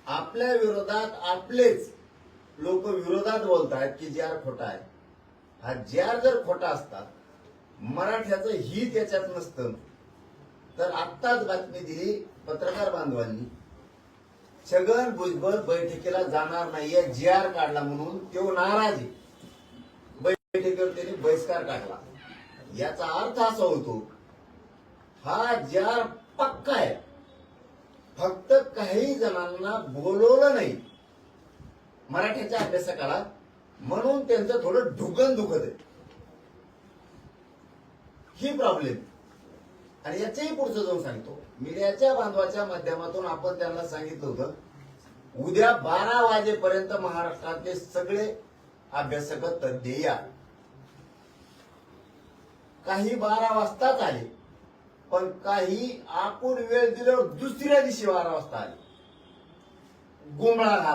आपल्या विरोधात आपलेच लोक विरोधात बोलतायत की जे आर खोटा आहे. हा जे आर जर खोटा असता, मराठ्याचं हित याच्यात नसतं, तर आत्ताच बातमी दिली पत्रकार बांधवांनी, छगन भुजबळ बैठकीला जाणार नाहीये, जे आर काढला म्हणून तो नाराज आहे. बैठकीवर त्यांनी बहिष्कार टाकला. याचा अर्थ असा होतो, हा जे आर पक्का आहे, फक्त काही जणांना बोलवलं नाही मराठ्याच्या अभ्यासकाला, म्हणून त्यांचं थोडं ढुकन दुखत आहे. ही प्रॉब्लेम. आणि याच्याही पुढचं जाऊन सांगतो, मीडियाच्या बांधवाच्या माध्यमातून आपण त्यांना सांगितलं होतं, उद्या 12 वाजेपर्यंत महाराष्ट्रातले सगळे अभ्यासक तज्ञ या. काही 12 वाजताच आले, पण काही आपण वेळ दिल्यावर दुसऱ्या दिवशी 12 वाजता आले. गुंबळा घाला.